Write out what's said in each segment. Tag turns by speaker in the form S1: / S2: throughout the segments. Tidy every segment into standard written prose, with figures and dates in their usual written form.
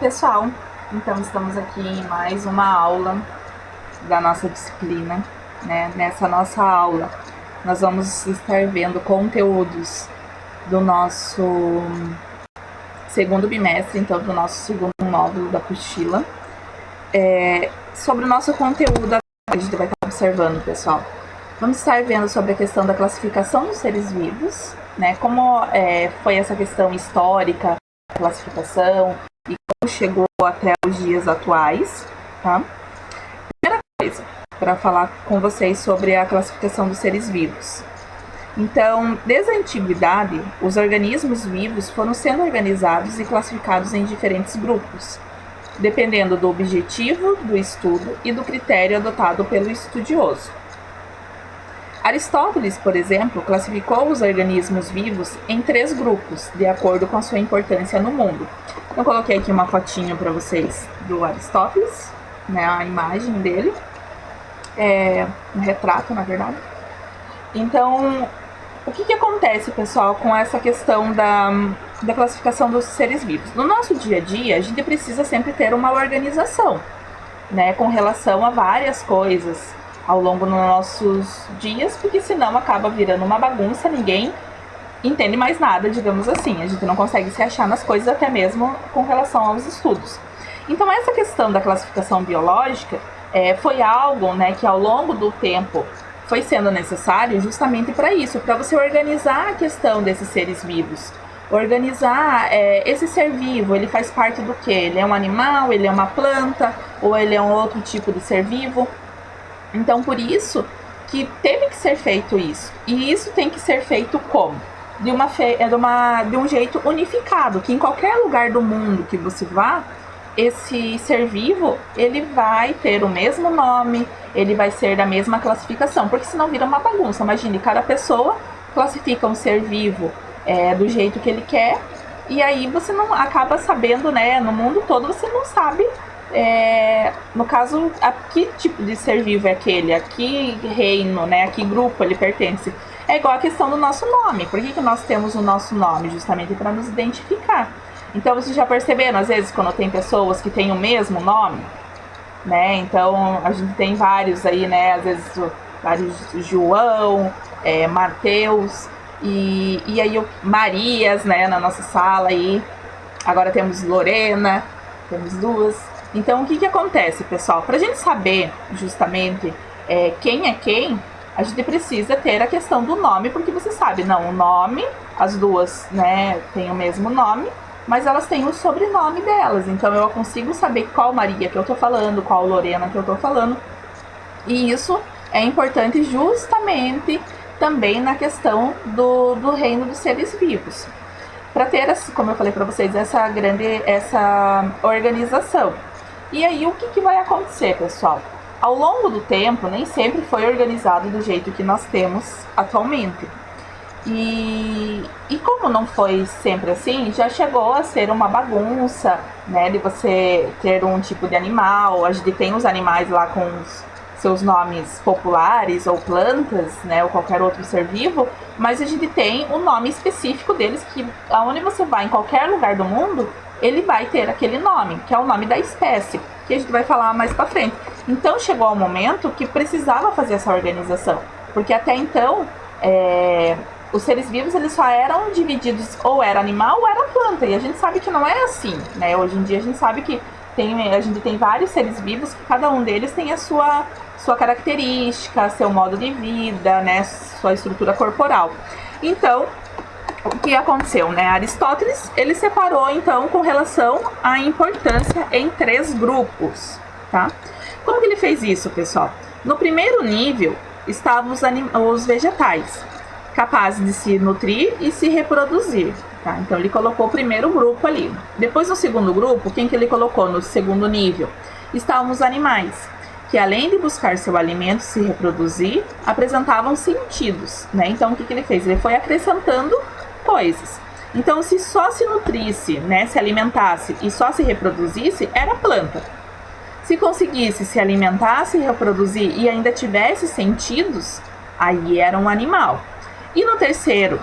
S1: pessoal, então estamos aqui em mais uma aula da nossa disciplina, né? Nessa nossa aula nós vamos estar vendo conteúdos do nosso segundo bimestre, então do nosso segundo módulo da apostila. Sobre o nosso conteúdo, a gente vai estar observando, pessoal. Vamos estar vendo sobre a questão da classificação dos seres vivos, né? Como foi essa questão histórica, classificação, e como chegou até os dias atuais, tá? Primeira coisa, para falar com vocês sobre a classificação dos seres vivos. Então, desde a antiguidade, os organismos vivos foram sendo organizados e classificados em diferentes grupos, dependendo do objetivo do estudo e do critério adotado pelo estudioso. Aristóteles, por exemplo, classificou os organismos vivos em 3 grupos, de acordo com a sua importância no mundo. Eu coloquei aqui uma fotinha para vocês do Aristóteles, né, a imagem dele, um retrato, na verdade. Então, o que acontece, pessoal, com essa questão da classificação dos seres vivos? No nosso dia a dia, a gente precisa sempre ter uma organização, né, com relação a várias coisas ao longo dos nossos dias, porque senão acaba virando uma bagunça, ninguém entende mais nada, digamos assim. A gente não consegue se achar nas coisas, até mesmo com relação aos estudos. Então, essa questão da classificação biológica foi algo, né, que ao longo do tempo foi sendo necessário justamente para isso, para você organizar a questão desses seres vivos. Organizar esse ser vivo, ele faz parte do quê? Ele é um animal, ele é uma planta, ou ele é um outro tipo de ser vivo? Então, por isso que teve que ser feito isso. E isso tem que ser feito como? De um jeito unificado, que em qualquer lugar do mundo que você vá, esse ser vivo, ele vai ter o mesmo nome, ele vai ser da mesma classificação, porque senão vira uma bagunça. Imagine, cada pessoa classifica um ser vivo do jeito que ele quer, e aí você não acaba sabendo, né, no mundo todo você não sabe, no caso, a que tipo de ser vivo é aquele, a que reino, né, a que grupo ele pertence. É igual a questão do nosso nome. Por que nós temos o nosso nome? Justamente para nos identificar. Então, vocês já perceberam, às vezes, quando tem pessoas que têm o mesmo nome, né? Então, a gente tem vários aí, né? Às vezes, vários João, Mateus, e aí Marias, né? Na nossa sala aí. Agora temos Lorena, temos 2. Então, o que acontece, pessoal? Para a gente saber, justamente, quem é quem, a gente precisa ter a questão do nome, porque você sabe, não, o nome, as duas, né, têm o mesmo nome, mas elas têm o sobrenome delas. Então, eu consigo saber qual Maria que eu tô falando, qual Lorena que eu tô falando. E isso é importante justamente também na questão do reino dos seres vivos. Para ter, como eu falei para vocês, essa organização. E aí, o que vai acontecer, pessoal? Ao longo do tempo, nem sempre foi organizado do jeito que nós temos atualmente. E como não foi sempre assim, já chegou a ser uma bagunça, né, de você ter um tipo de animal. A gente tem os animais lá com os seus nomes populares, ou plantas, né, ou qualquer outro ser vivo, mas a gente tem o nome específico deles, que aonde você vai, em qualquer lugar do mundo, ele vai ter aquele nome, que é o nome da espécie, que a gente vai falar mais pra frente. Então, chegou ao momento que precisava fazer essa organização, porque até então, os seres vivos, eles só eram divididos, ou era animal ou era planta, e a gente sabe que não é assim, né? Hoje em dia a gente sabe que a gente tem vários seres vivos, que cada um deles tem a sua característica, seu modo de vida, né? Sua estrutura corporal. Então, o que aconteceu, né? Aristóteles, ele separou, então, com relação à importância em 3 grupos, tá? Como que ele fez isso, pessoal? No primeiro nível, estavam os vegetais, capazes de se nutrir e se reproduzir, tá? Então, ele colocou o primeiro grupo ali. Depois, no segundo grupo, quem que ele colocou no segundo nível? Estavam os animais, que além de buscar seu alimento e se reproduzir, apresentavam sentidos, né? Então, o que ele fez? Ele foi acrescentando coisas. Então, se só se nutrisse, né, se alimentasse e só se reproduzisse, era planta. Se conseguisse se alimentar, se reproduzir e ainda tivesse sentidos, aí era um animal. E no terceiro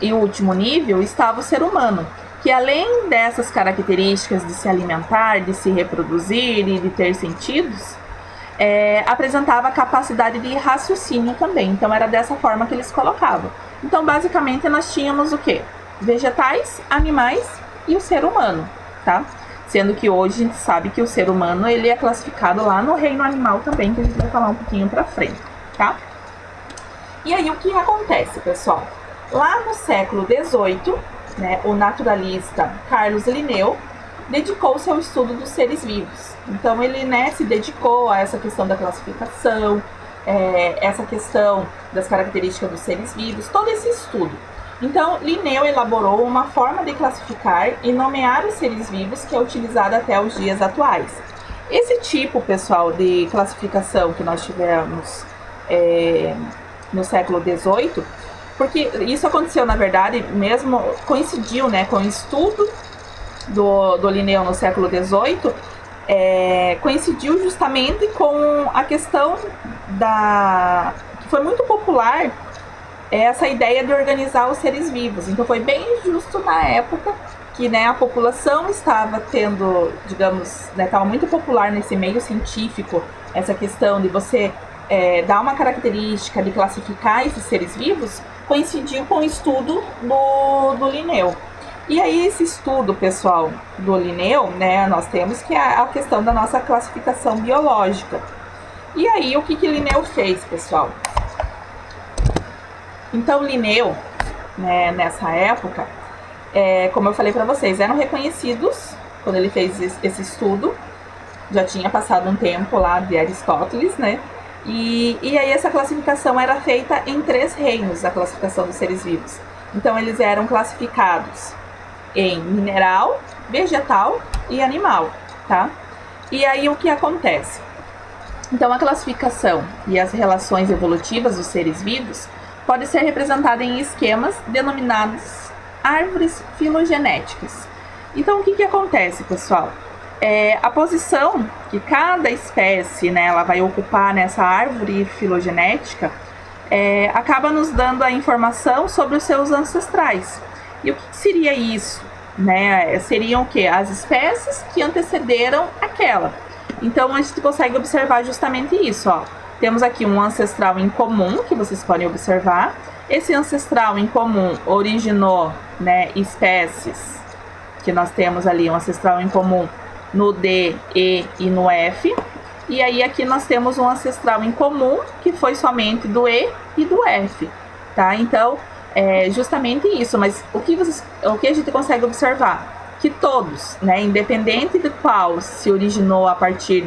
S1: e último nível estava o ser humano, que além dessas características de se alimentar, de se reproduzir e de ter sentidos, apresentava capacidade de raciocínio também. Então era dessa forma que eles colocavam. Então basicamente nós tínhamos o quê? Vegetais, animais e o ser humano, tá? Sendo que hoje a gente sabe que o ser humano ele é classificado lá no reino animal também, que a gente vai falar um pouquinho pra frente, tá? E aí o que acontece, pessoal? Lá no século XVIII, né, o naturalista Carlos Linneu dedicou-se ao estudo dos seres vivos. Então ele, né, se dedicou a essa questão da classificação, essa questão das características dos seres vivos, todo esse estudo. Então Linneu elaborou uma forma de classificar e nomear os seres vivos que é utilizada até os dias atuais. Esse tipo, pessoal, de classificação que nós tivemos no século XVIII, porque isso aconteceu, na verdade, mesmo coincidiu, né, com o estudo do Linneu no século XVIII, coincidiu justamente com a questão que foi muito popular, essa ideia de organizar os seres vivos. Então foi bem justo na época que, né, a população estava tendo, digamos, né, estava muito popular nesse meio científico, essa questão de você dar uma característica, de classificar esses seres vivos, coincidiu com o estudo do Linneu. E aí esse estudo, pessoal, do Linneu, né, nós temos que a questão da nossa classificação biológica. E aí o que Linneu fez, pessoal? Então Linneu, né, nessa época, como eu falei para vocês, eram reconhecidos, quando ele fez esse estudo, já tinha passado um tempo lá de Aristóteles, né? E aí essa classificação era feita em 3 reinos, a classificação dos seres vivos. Então eles eram classificados em mineral, vegetal e animal, tá? E aí o que acontece? Então a classificação e as relações evolutivas dos seres vivos pode ser representada em esquemas denominados árvores filogenéticas. Então o que acontece, pessoal? A posição que cada espécie, né, ela vai ocupar nessa árvore filogenética acaba nos dando a informação sobre os seus ancestrais. E o que seria isso? Né? Seriam o quê? As espécies que antecederam aquela. Então a gente consegue observar justamente isso, ó. Temos aqui um ancestral em comum, que vocês podem observar. Esse ancestral em comum originou, né, espécies que nós temos ali, um ancestral em comum no D, E e no F. E aí aqui nós temos um ancestral em comum que foi somente do E e do F, tá? Então, justamente isso. Mas o que a gente consegue observar? Que todos, né, independente de qual se originou a partir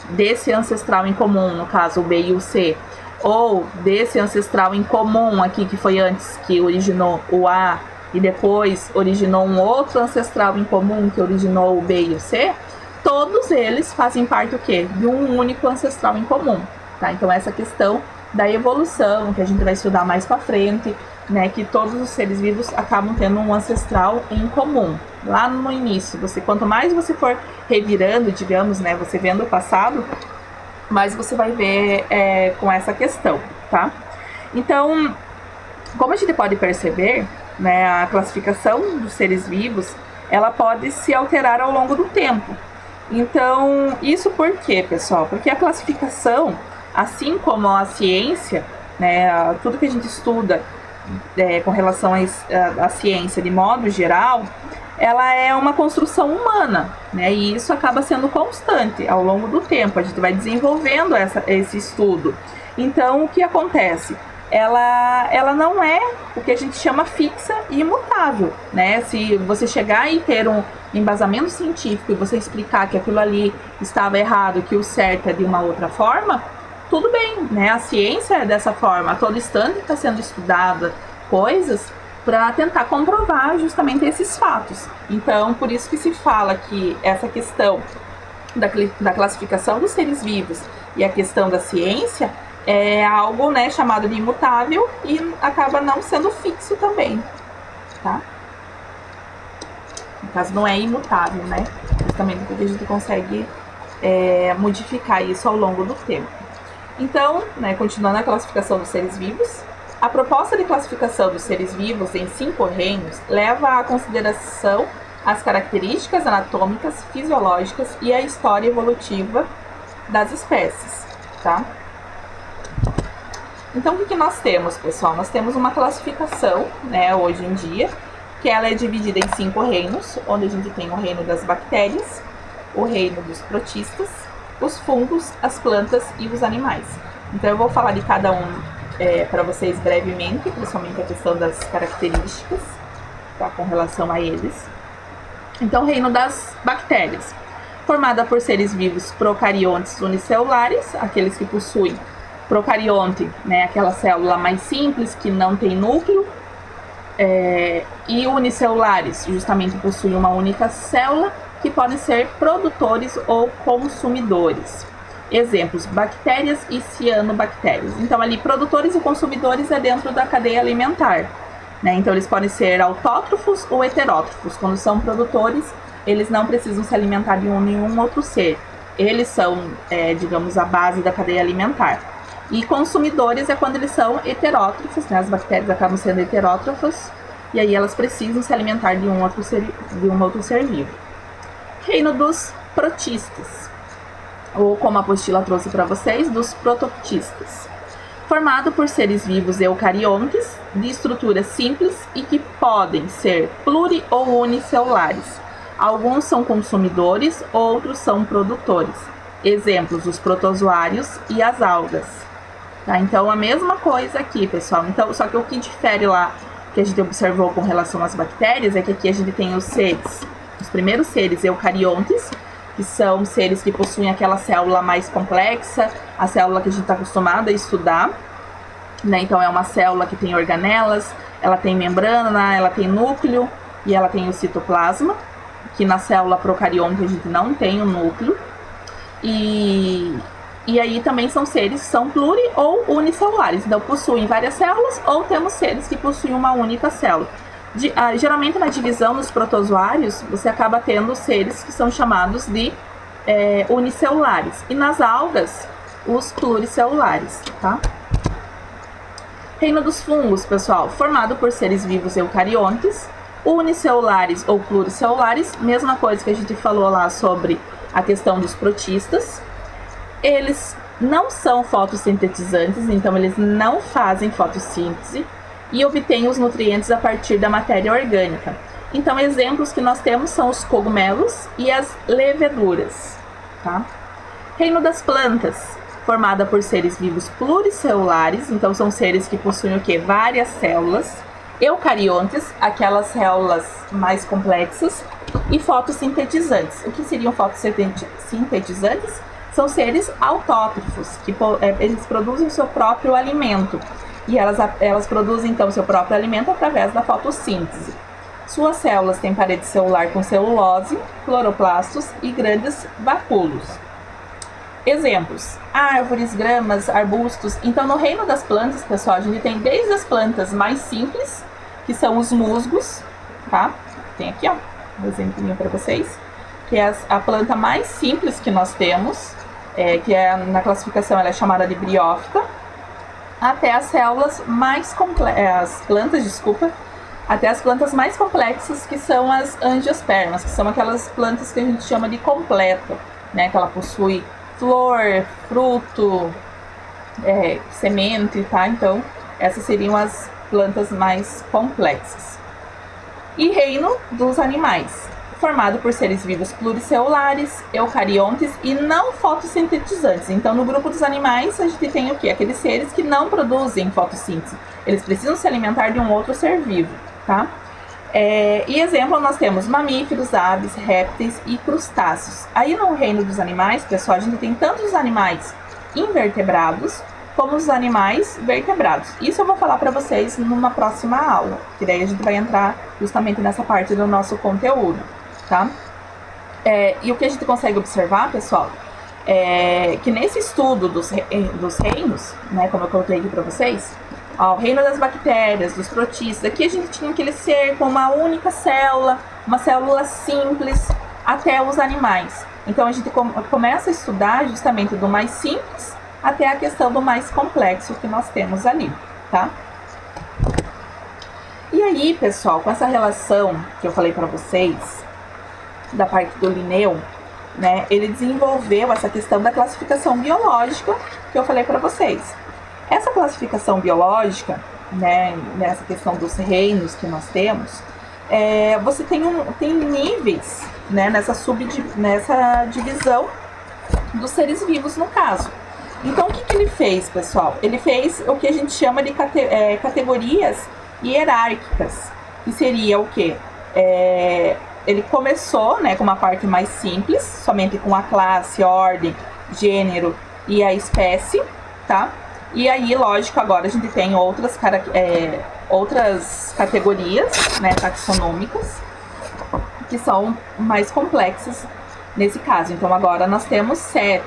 S1: desse ancestral em comum, no caso o B e o C, ou desse ancestral em comum aqui que foi antes, que originou o A, e depois originou um outro ancestral em comum que originou o B e o C, todos eles fazem parte o quê? De um único ancestral em comum, tá? Então essa questão da evolução, que a gente vai estudar mais para frente, né, que todos os seres vivos acabam tendo um ancestral em comum. Lá no início, quanto mais você for revirando, digamos, né, você vendo o passado, mais você vai ver com essa questão, tá? Então, como a gente pode perceber, né, a classificação dos seres vivos, ela pode se alterar ao longo do tempo. Então, isso por quê, pessoal? Porque a classificação, assim como a ciência, né, tudo que a gente estuda com relação à ciência de modo geral, ela é uma construção humana, né, e isso acaba sendo constante ao longo do tempo. A gente vai desenvolvendo esse estudo. Então, o que acontece? Ela não é o que a gente chama fixa e imutável, né? Se você chegar e ter um embasamento científico e você explicar que aquilo ali estava errado, que o certo é de uma outra forma, tudo bem, né? A ciência é dessa forma, a todo instante está sendo estudada coisas para tentar comprovar justamente esses fatos. Então, por isso que se fala que essa questão da classificação dos seres vivos e a questão da ciência é algo, né, chamado de imutável e acaba não sendo fixo também, tá? No caso, não é imutável, né? Justamente porque a gente consegue modificar isso ao longo do tempo. Então, né, continuando a classificação dos seres vivos, A proposta de classificação dos seres vivos em 5 reinos leva à consideração as características anatômicas, fisiológicas e a história evolutiva das espécies, tá? Então, o que nós temos, pessoal? Nós temos uma classificação, né, hoje em dia, que ela é dividida em 5 reinos, onde a gente tem o reino das bactérias, o reino dos protistas, os fungos, as plantas e os animais. Então, eu vou falar de cada um para vocês brevemente, principalmente a questão das características, tá, com relação a eles. Então, o reino das bactérias, formada por seres vivos procariontes unicelulares, aqueles que possuem procarionte, né, aquela célula mais simples que não tem núcleo, e unicelulares, justamente possuem uma única célula, que podem ser produtores ou consumidores. Exemplos: bactérias e cianobactérias. Então, ali, produtores e consumidores é dentro da cadeia alimentar, né? Então, eles podem ser autótrofos ou heterótrofos. Quando são produtores, eles não precisam se alimentar de nenhum outro ser. Eles são, digamos, a base da cadeia alimentar. E consumidores é quando eles são heterótrofos, né? As bactérias acabam sendo heterótrofos, e aí elas precisam se alimentar de um outro ser vivo. Reino dos protistas, ou como a apostila trouxe para vocês, dos prototistas, formado por seres vivos eucariontes, de estrutura simples e que podem ser pluri- ou unicelulares. Alguns são consumidores, outros são produtores. Exemplos: os protozoários e as algas. Tá? Então, a mesma coisa aqui, pessoal. Então, só que o que difere lá, que a gente observou com relação às bactérias, é que aqui a gente tem os primeiros seres eucariontes, que são seres que possuem aquela célula mais complexa, a célula que a gente está acostumado a estudar, né? Então, é uma célula que tem organelas, ela tem membrana, ela tem núcleo e ela tem o citoplasma, que na célula procarionte a gente não tem o núcleo. E aí também são seres que são pluri- ou unicelulares, então possuem várias células, ou temos seres que possuem uma única célula. Geralmente na divisão dos protozoários, você acaba tendo seres que são chamados de unicelulares. E nas algas, os pluricelulares, tá? Reino dos fungos, pessoal, formado por seres vivos eucariontes, unicelulares ou pluricelulares, mesma coisa que a gente falou lá sobre a questão dos protistas. Eles não são fotossintetizantes, então eles não fazem fotossíntese e obtêm os nutrientes a partir da matéria orgânica. Então, exemplos que nós temos são os cogumelos e as leveduras, tá? Reino das plantas, formada por seres vivos pluricelulares, então são seres que possuem o quê? Várias células, eucariontes, aquelas células mais complexas, e fotossintetizantes. O que seriam fotossintetizantes? São seres autótrofos, que eles produzem o seu próprio alimento. E elas produzem, então, seu próprio alimento através da fotossíntese. Suas células têm parede celular com celulose, cloroplastos e grandes vacúolos. Exemplos: árvores, gramas, arbustos. Então, no reino das plantas, pessoal, a gente tem desde as plantas mais simples, que são os musgos, tá? Tem aqui, ó, um exemplinho para vocês, que é a planta mais simples que nós temos, que na classificação ela é chamada de briófita, até as células mais complexas, até as plantas mais complexas, que são as angiospermas, que são aquelas plantas que a gente chama de completa, né? Que ela possui flor, fruto, semente, tá? Então, essas seriam as plantas mais complexas. E reino dos animais, formado por seres vivos pluricelulares, eucariontes e não fotossintetizantes. Então, no grupo dos animais, a gente tem o quê? Aqueles seres que não produzem fotossíntese. Eles precisam se alimentar de um outro ser vivo, tá? E exemplo, nós temos mamíferos, aves, répteis e crustáceos. Aí no reino dos animais, pessoal, a gente tem tanto os animais invertebrados como os animais vertebrados. Isso eu vou falar para vocês numa próxima aula, que daí a gente vai entrar justamente nessa parte do nosso conteúdo, tá? E o que a gente consegue observar, pessoal, é que nesse estudo dos reinos, né, como eu coloquei aqui para vocês, o reino das bactérias, dos protistas, aqui a gente tinha aquele ser com uma única célula, uma célula simples, até os animais. Então a gente começa a estudar justamente do mais simples até a questão do mais complexo que nós temos ali, tá? E aí, pessoal, com essa relação que eu falei para vocês, da parte do Linneu, né, ele desenvolveu essa questão da classificação biológica que eu falei para vocês. Essa classificação biológica, né, nessa questão dos reinos que nós temos, você tem níveis, né, nessa divisão dos seres vivos, no caso. Então, o que ele fez, pessoal? Ele fez o que a gente chama de categorias hierárquicas, que seria o quê? Ele começou, né, com uma parte mais simples, somente com a classe, ordem, gênero e a espécie, tá? E aí, lógico, agora a gente tem outras categorias, né, taxonômicas, que são mais complexas nesse caso. Então, agora nós temos 7,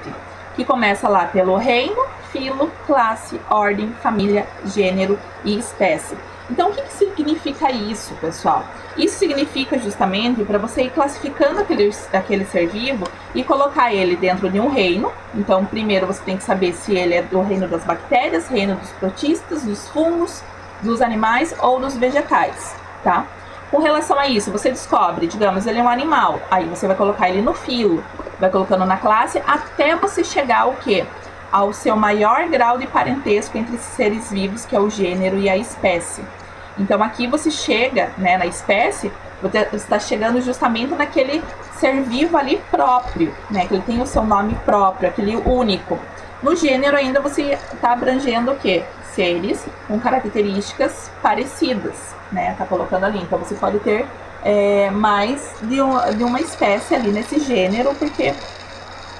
S1: que começa lá pelo reino, filo, classe, ordem, família, gênero e espécie. Então, o que significa isso, pessoal? Isso significa justamente para você ir classificando aquele ser vivo e colocar ele dentro de um reino. Então, primeiro você tem que saber se ele é do reino das bactérias, reino dos protistas, dos fungos, dos animais ou dos vegetais, tá? Com relação a isso, você descobre, digamos, ele é um animal, aí você vai colocar ele no filo, vai colocando na classe, até você chegar ao quê? Ao seu maior grau de parentesco entre esses seres vivos, que é o gênero e a espécie. Então, aqui você chega, né, na espécie, você está chegando justamente naquele ser vivo ali próprio, né, que ele tem o seu nome próprio, aquele único. No gênero ainda você está abrangendo o quê? Seres com características parecidas, né, tá colocando ali. Então, você pode ter mais de uma espécie ali nesse gênero, porque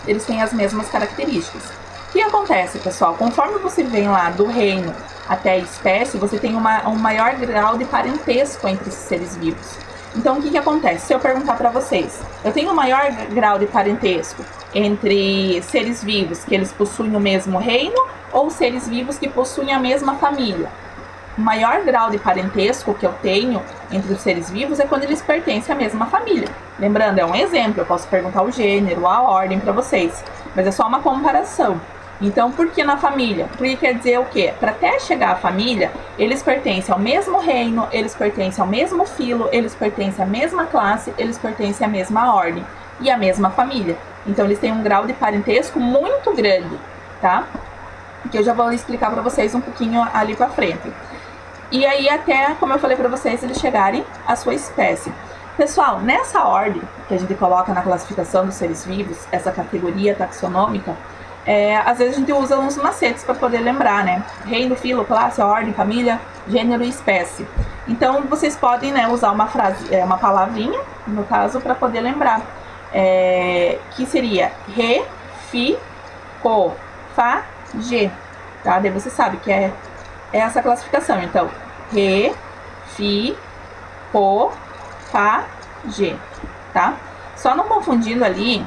S1: eles têm as mesmas características. O que acontece, pessoal? Conforme você vem lá do reino até a espécie, você tem um maior grau de parentesco entre esses seres vivos. Então, o que acontece? Se eu perguntar para vocês, eu tenho um maior grau de parentesco entre seres vivos que eles possuem o mesmo reino ou seres vivos que possuem a mesma família? O maior grau de parentesco que eu tenho entre os seres vivos é quando eles pertencem à mesma família. Lembrando, é um exemplo, eu posso perguntar o gênero, a ordem para vocês, mas é só uma comparação. Então, por que na família? Porque quer dizer o quê? Para até chegar à família, eles pertencem ao mesmo reino, eles pertencem ao mesmo filo, eles pertencem à mesma classe, eles pertencem à mesma ordem e à mesma família. Então, eles têm um grau de parentesco muito grande, tá? Que eu já vou explicar para vocês um pouquinho ali para frente. E aí, até, como eu falei para vocês, eles chegarem à sua espécie. Pessoal, nessa ordem que a gente coloca na classificação dos seres vivos, essa categoria taxonômica, às vezes a gente usa uns macetes para poder lembrar, né? Reino, filo, classe, ordem, família, gênero e espécie. Então, vocês podem, né, usar uma frase, uma palavrinha, no caso, para poder lembrar. Que seria re, fi, co, fa, ge. Tá? Daí você sabe que é essa classificação. Então, re, fi, co, fa, ge. Tá? Só não confundindo ali.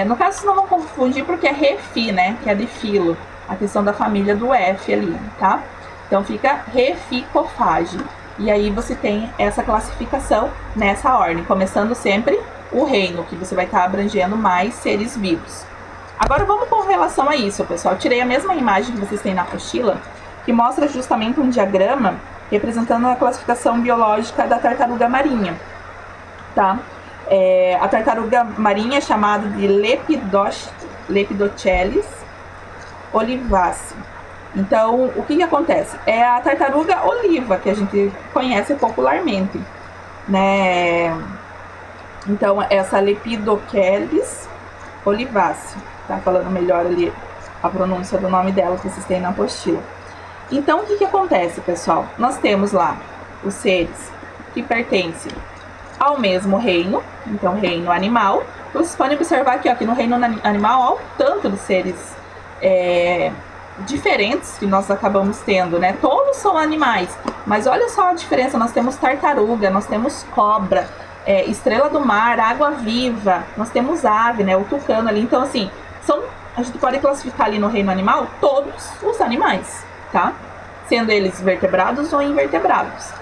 S1: No caso, vocês não vão confundir porque é refi, né? Que é de filo. A questão da família do F ali, tá? Então, fica reficofage. E aí, você tem essa classificação nessa ordem. Começando sempre o reino, que você vai estar abrangendo mais seres vivos. Agora, vamos com relação a isso, pessoal. Eu tirei a mesma imagem que vocês têm na apostila, que mostra justamente um diagrama representando a classificação biológica da tartaruga marinha, tá? A tartaruga marinha é chamada de Lepidochelys olivaceae. Então, o que acontece? É a tartaruga oliva, que a gente conhece popularmente, né? Então, essa Lepidochelys olivaceae, tá falando melhor ali a pronúncia do nome dela que vocês têm na apostila. Então, o que acontece, pessoal? Nós temos lá os seres que pertencem ao mesmo reino, então reino animal. Vocês podem observar aqui, ó, que no reino animal há um tanto de seres diferentes que nós acabamos tendo, né? Todos são animais, mas olha só a diferença. Nós temos tartaruga, nós temos cobra, estrela do mar, água-viva, nós temos ave, né? O tucano ali. Então, assim, a gente pode classificar ali no reino animal todos os animais, tá? Sendo eles vertebrados ou invertebrados.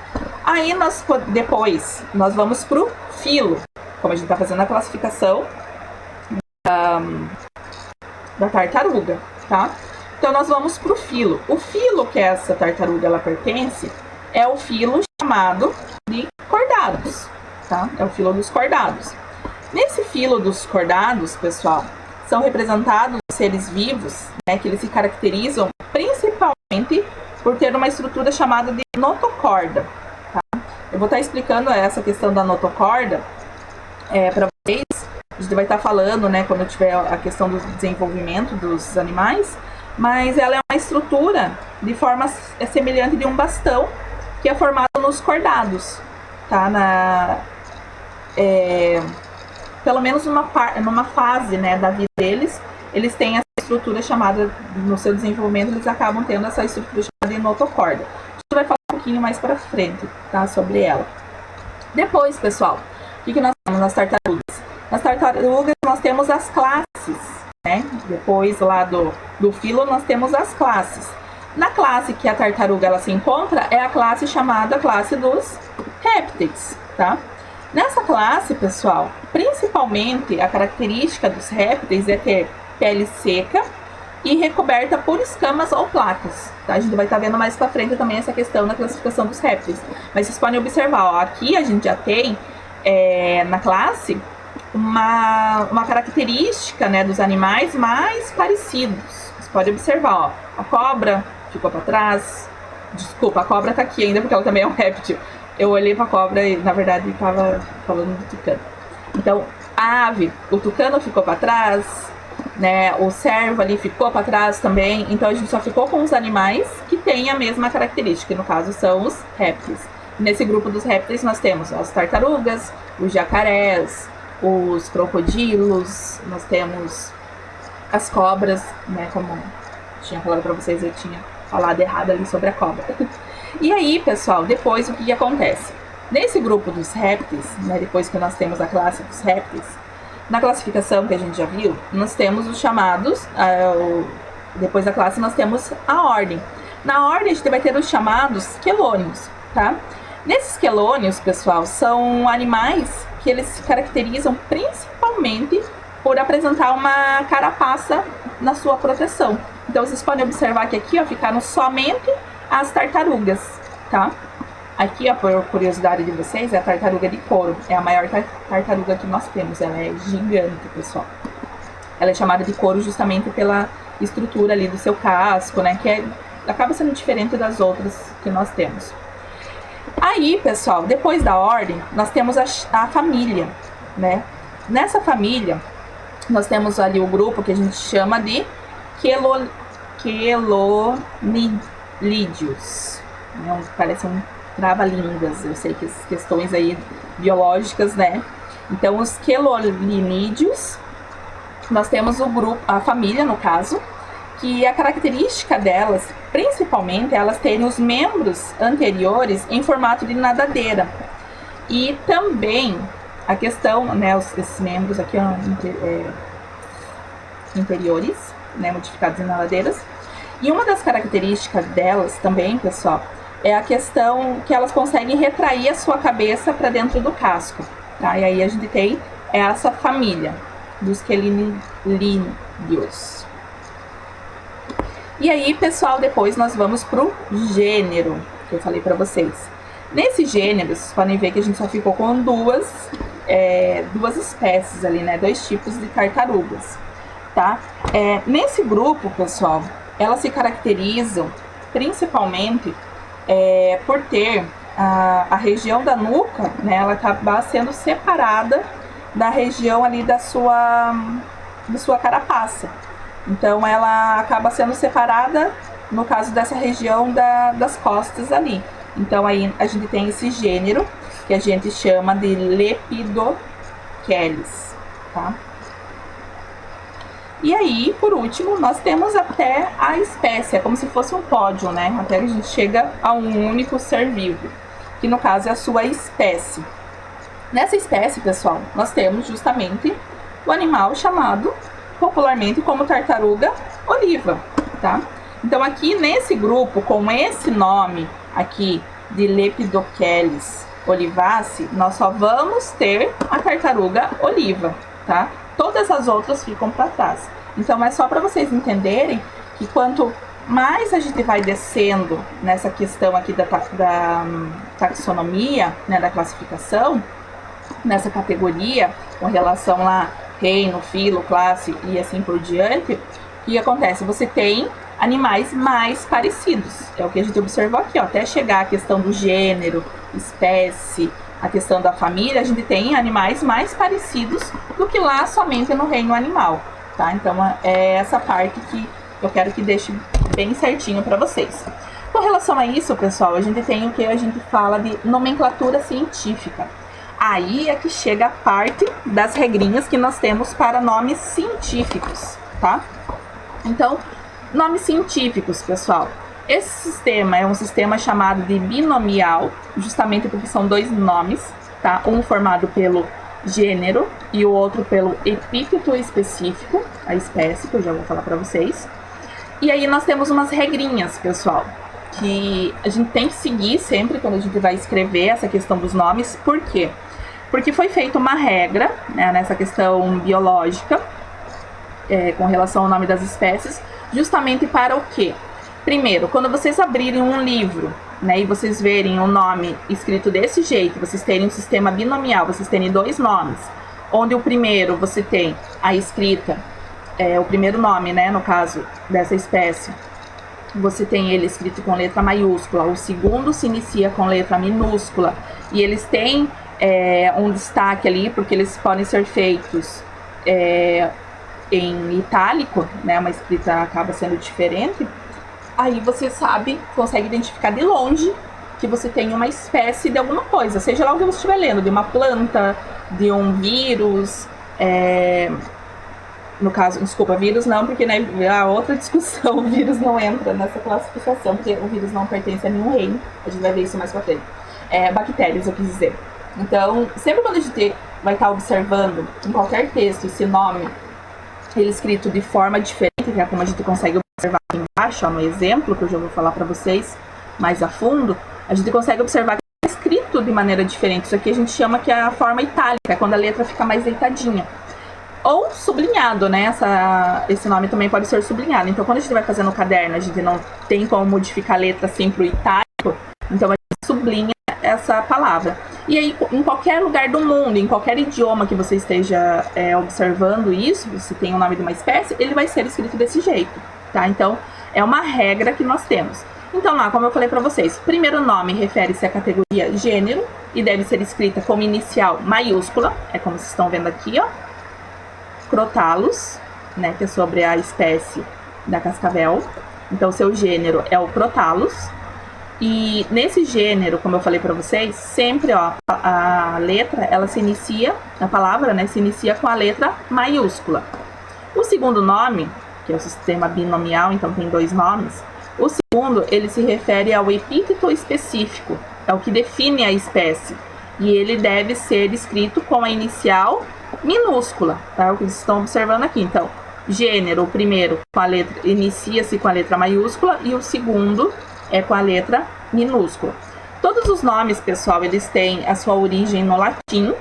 S1: Aí, depois, nós vamos pro filo, como a gente tá fazendo a classificação da tartaruga, tá? Então, nós vamos pro filo. O filo que essa tartaruga ela pertence é o filo chamado de cordados, tá? É o filo dos cordados. Nesse filo dos cordados, pessoal, são representados seres vivos, né, que eles se caracterizam principalmente por ter uma estrutura chamada de notocorda, tá? Eu vou estar explicando essa questão da notocorda para vocês. A gente vai estar falando, né, quando tiver a questão do desenvolvimento dos animais, mas ela é uma estrutura de forma semelhante de um bastão que é formado nos cordados, tá? Pelo menos numa fase, né, da vida deles, eles têm essa estrutura chamada, no seu desenvolvimento, eles acabam tendo essa estrutura chamada de notocorda. A gente vai falar um pouquinho mais para frente, tá, sobre ela. Depois, pessoal, o que nós temos nas tartarugas? Nas tartarugas nós temos as classes, né? Depois lá do filo nós temos as classes. Na classe que a tartaruga ela se encontra é a classe chamada classe dos répteis, tá? Nessa classe, pessoal, principalmente a característica dos répteis é ter pele seca e recoberta por escamas ou placas, tá? A gente vai estar vendo mais pra frente também essa questão da classificação dos répteis. Mas vocês podem observar, ó, aqui a gente já tem na classe uma característica, né, dos animais mais parecidos. Vocês podem observar, ó, a cobra ficou para trás. Desculpa, a cobra tá aqui ainda porque ela também é um réptil. Eu olhei para a cobra e, na verdade, estava falando do tucano. Então, a ave, o tucano ficou para trás, né? O cervo ali ficou para trás também. Então, a gente só ficou com os animais que têm a mesma característica, que no caso são os répteis. Nesse grupo dos répteis, nós temos as tartarugas, os jacarés, os crocodilos, nós temos as cobras, né? Como tinha falado para vocês, eu tinha falado errado ali sobre a cobra. E aí, pessoal, depois o que acontece? Nesse grupo dos répteis, né, depois que nós temos a classe dos répteis, na classificação que a gente já viu, nós temos os chamados, depois da classe nós temos a ordem. Na ordem a gente vai ter os chamados quelônios, tá? Nesses quelônios, pessoal, são animais que eles se caracterizam principalmente por apresentar uma carapaça na sua proteção. Então, vocês podem observar que aqui, ó, ficaram somente as tartarugas, tá? Aqui, ó, por curiosidade de vocês, é a tartaruga de couro. É a maior tartaruga que nós temos. Ela é gigante, pessoal. Ela é chamada de couro justamente pela estrutura ali do seu casco, né? Que acaba sendo diferente das outras que nós temos. Aí, pessoal, depois da ordem, nós temos a família, né? Nessa família, nós temos ali o grupo que a gente chama de Quelonidius. Parece um trava-línguas, eu sei que as questões aí biológicas, né? Então, os quelonidius, nós temos o grupo, a família, no caso, que a característica delas, principalmente, elas têm os membros anteriores em formato de nadadeira. E também a questão, né, esses membros aqui, ó, interiores, né, modificados em nadadeiras. E uma das características delas também, pessoal, é a questão que elas conseguem retrair a sua cabeça para dentro do casco, tá? E aí a gente tem essa família dos quelídeos. E aí, pessoal, depois nós vamos pro gênero, que eu falei para vocês. Nesse gênero, vocês podem ver que a gente só ficou com duas espécies ali, né? 2 tipos de tartarugas, tá? Nesse grupo, pessoal, elas se caracterizam principalmente por ter a região da nuca, né? Ela acabar sendo separada da região ali da sua carapaça. Então, ela acaba sendo separada, no caso dessa região das costas ali. Então, aí a gente tem esse gênero, que a gente chama de Lepidocheles, tá? E aí, por último, nós temos até a espécie, é como se fosse um pódio, né? Até que a gente chega a um único ser vivo, que no caso é a sua espécie. Nessa espécie, pessoal, nós temos justamente o animal chamado popularmente como tartaruga oliva, tá? Então, aqui nesse grupo, com esse nome aqui de Lepidocheles olivaceae, nós só vamos ter a tartaruga oliva, tá? Todas as outras ficam para trás. Então, é só para vocês entenderem que quanto mais a gente vai descendo nessa questão aqui da taxonomia, né, da classificação, nessa categoria, com relação lá, reino, filo, classe e assim por diante, o que acontece? Você tem animais mais parecidos, é o que a gente observou aqui, ó, até chegar à questão do gênero, espécie, a questão da família, a gente tem animais mais parecidos do que lá somente no reino animal, tá? Então é essa parte que eu quero que deixe bem certinho para vocês. Com relação a isso, pessoal, a gente tem o que a gente fala de nomenclatura científica. Aí é que chega a parte das regrinhas que nós temos para nomes científicos, tá? Então, nomes científicos, pessoal. Esse sistema é um sistema chamado de binomial, justamente porque são dois nomes, tá? Um formado pelo gênero e o outro pelo epíteto específico, a espécie, que eu já vou falar para vocês. E aí nós temos umas regrinhas, pessoal, que a gente tem que seguir sempre quando a gente vai escrever essa questão dos nomes. Por quê? Porque foi feita uma regra, né, nessa questão biológica, com relação ao nome das espécies, justamente para o quê? Primeiro, quando vocês abrirem um livro, né, e vocês verem o nome escrito desse jeito, vocês terem um sistema binomial, vocês terem dois nomes, onde o primeiro você tem a escrita, o primeiro nome, né, no caso dessa espécie, você tem ele escrito com letra maiúscula, o segundo se inicia com letra minúscula, e eles têm um destaque ali, porque eles podem ser feitos em itálico, né, uma escrita acaba sendo diferente, aí você sabe, consegue identificar de longe que você tem uma espécie de alguma coisa, seja lá o que você estiver lendo, de uma planta, de um vírus, no caso, desculpa, vírus não, porque né, a outra discussão, o vírus não entra nessa classificação, porque o vírus não pertence a nenhum reino, a gente vai ver isso mais pra frente. Bactérias, eu quis dizer. Então, sempre quando a gente vai estar observando em qualquer texto esse nome, ele escrito de forma diferente, que é como a gente consegue observar aqui embaixo, ó, no exemplo, que eu já vou falar pra vocês mais a fundo, a gente consegue observar que é escrito de maneira diferente. Isso aqui a gente chama que é a forma itálica, é quando a letra fica mais deitadinha. Ou sublinhado, né? Esse nome também pode ser sublinhado. Então, quando a gente vai fazer no caderno, a gente não tem como modificar a letra assim pro itálico, então a gente sublinha essa palavra. E aí, em qualquer lugar do mundo, em qualquer idioma que você esteja observando isso, você tem o nome de uma espécie, ele vai ser escrito desse jeito, tá? Então, é uma regra que nós temos. Então, lá, como eu falei para vocês, o primeiro nome refere-se à categoria gênero e deve ser escrita como inicial maiúscula, é como vocês estão vendo aqui, ó. Crotalus, né, que é sobre a espécie da cascavel. Então, seu gênero é o Crotalus. E nesse gênero, como eu falei para vocês, sempre, ó, a letra, ela se inicia, a palavra, né, se inicia com a letra maiúscula. O segundo nome, que é o sistema binomial, então tem dois nomes. O segundo, ele se refere ao epíteto específico, é o que define a espécie. E ele deve ser escrito com a inicial minúscula, tá? O que vocês estão observando aqui. Então, gênero, o primeiro com a letra inicia-se com a letra maiúscula e o segundo é com a letra minúscula. Todos os nomes, pessoal, eles têm a sua origem no latim.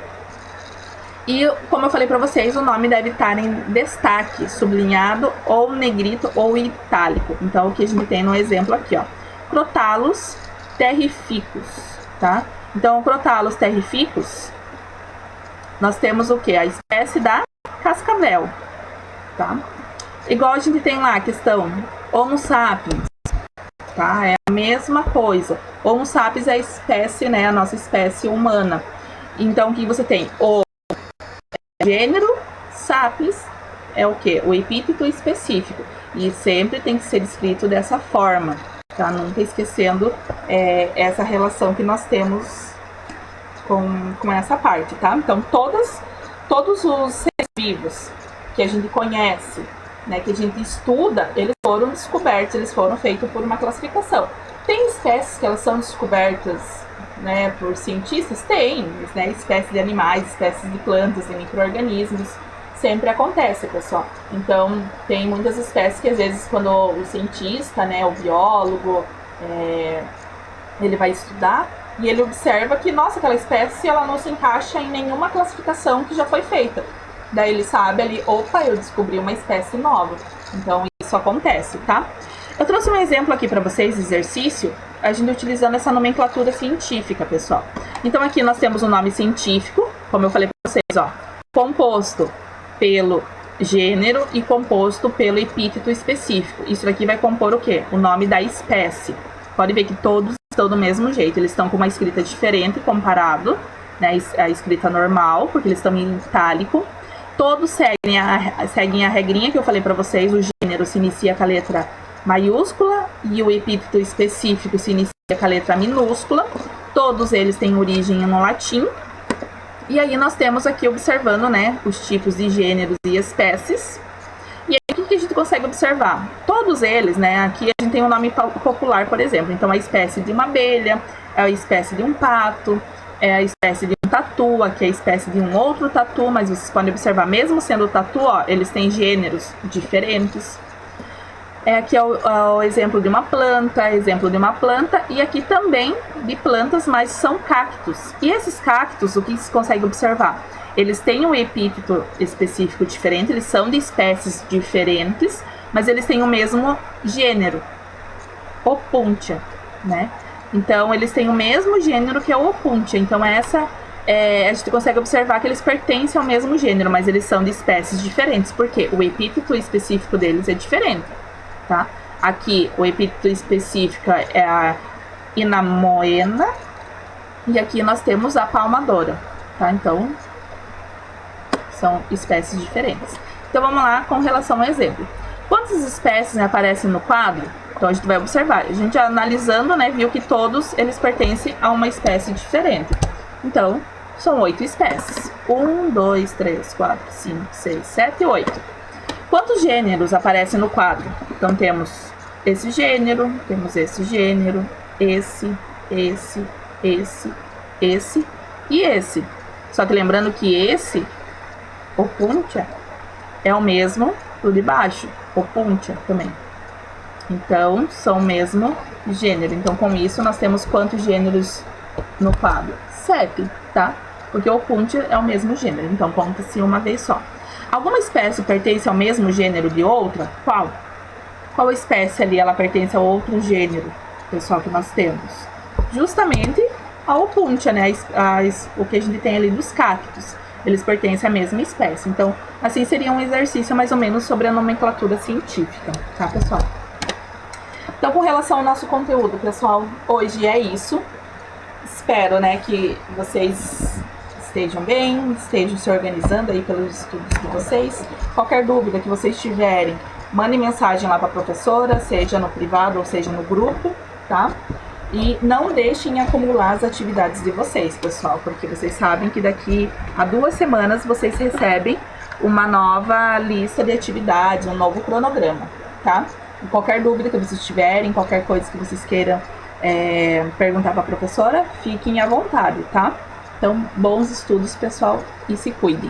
S1: E, como eu falei para vocês, o nome deve estar em destaque, sublinhado, ou negrito, ou itálico. Então, o que a gente tem no exemplo aqui, ó. Crotalus terrificus, tá? Então, o Crotalus terrificus, nós temos o que? A espécie da cascavel, tá? Igual a gente tem lá a questão Homo sapiens, tá? É a mesma coisa. Homo sapiens é a espécie, né? A nossa espécie humana. Então, o que você tem? O gênero, sapiens é o que? O epíteto específico. E sempre tem que ser escrito dessa forma, tá? Nunca esquecendo essa relação que nós temos com essa parte, tá? Então, todos os seres vivos que a gente conhece, né, que a gente estuda, eles foram descobertos, eles foram feitos por uma classificação. Tem espécies que elas são descobertas, né, por cientistas? Tem, né, espécies de animais, espécies de plantas, de micro-organismos, sempre acontece, pessoal. Então, tem muitas espécies que às vezes quando o cientista, né, o biólogo, ele vai estudar, e ele observa que, nossa, aquela espécie ela não se encaixa em nenhuma classificação que já foi feita. Daí ele sabe ali, opa, eu descobri uma espécie nova. Então isso acontece, tá? Eu trouxe um exemplo aqui para vocês, exercício, a gente utilizando essa nomenclatura científica, pessoal. Então aqui nós temos o nome científico, como eu falei para vocês, ó, composto pelo gênero e composto pelo epíteto específico. Isso aqui vai compor o quê? O nome da espécie. Pode ver que todos estão do mesmo jeito, eles estão com uma escrita diferente comparado, né, a escrita normal, porque eles estão em itálico. Todos seguem a regrinha que eu falei para vocês, o gênero se inicia com a letra maiúscula e o epíteto específico se inicia com a letra minúscula. Todos eles têm origem no latim. E aí nós temos aqui observando, né, os tipos de gêneros e espécies. E aí o que a gente consegue observar? Todos eles, né, aqui a gente tem um nome popular, por exemplo. Então a espécie de uma abelha, é a espécie de um pato, é a espécie de um tatu, aqui é a espécie de um outro tatu, mas vocês podem observar, mesmo sendo tatu, ó, eles têm gêneros diferentes. Aqui é o exemplo de uma planta, e aqui também de plantas, mas são cactos. E esses cactos, o que se consegue observar? Eles têm um epíteto específico diferente, eles são de espécies diferentes, mas eles têm o mesmo gênero, Opuntia, né? Então, eles têm o mesmo gênero que é o Opuntia. Então, a gente consegue observar que eles pertencem ao mesmo gênero, mas eles são de espécies diferentes, porque o epíteto específico deles é diferente. Tá? Aqui o epíteto específico é a Inamoena e aqui nós temos a Palmadora, tá? Então são espécies diferentes. Então vamos lá com relação ao exemplo. Quantas espécies, né, aparecem no quadro? Então a gente vai observar. A gente analisando, né, viu que todos eles pertencem a uma espécie diferente. Então são 8 espécies. 1, 2, 3, 4, 5, 6, 7, 8. Quantos gêneros aparecem no quadro? Então temos esse gênero, esse e esse. Só que lembrando que esse, Opuntia, é o mesmo do de baixo, Opuntia também. Então são o mesmo gênero. Então com isso nós temos quantos gêneros no quadro? 7, tá? Porque Opuntia é o mesmo gênero, então conta-se uma vez só. Alguma espécie pertence ao mesmo gênero de outra? Qual? Qual espécie ali ela pertence a outro gênero, pessoal, que nós temos? Justamente a Opuntia, né? O que a gente tem ali dos cactos. Eles pertencem à mesma espécie. Então, assim seria um exercício mais ou menos sobre a nomenclatura científica, tá, pessoal? Então, com relação ao nosso conteúdo, pessoal, hoje é isso. Espero, né, que vocês estejam bem, estejam se organizando aí pelos estudos de vocês. Qualquer dúvida que vocês tiverem, mandem mensagem lá para a professora, seja no privado ou seja no grupo, tá? E não deixem acumular as atividades de vocês, pessoal, porque vocês sabem que daqui a 2 semanas vocês recebem uma nova lista de atividades, um novo cronograma, tá? E qualquer dúvida que vocês tiverem, qualquer coisa que vocês queiram perguntar para a professora, fiquem à vontade, tá? Então, bons estudos, pessoal, e se cuidem.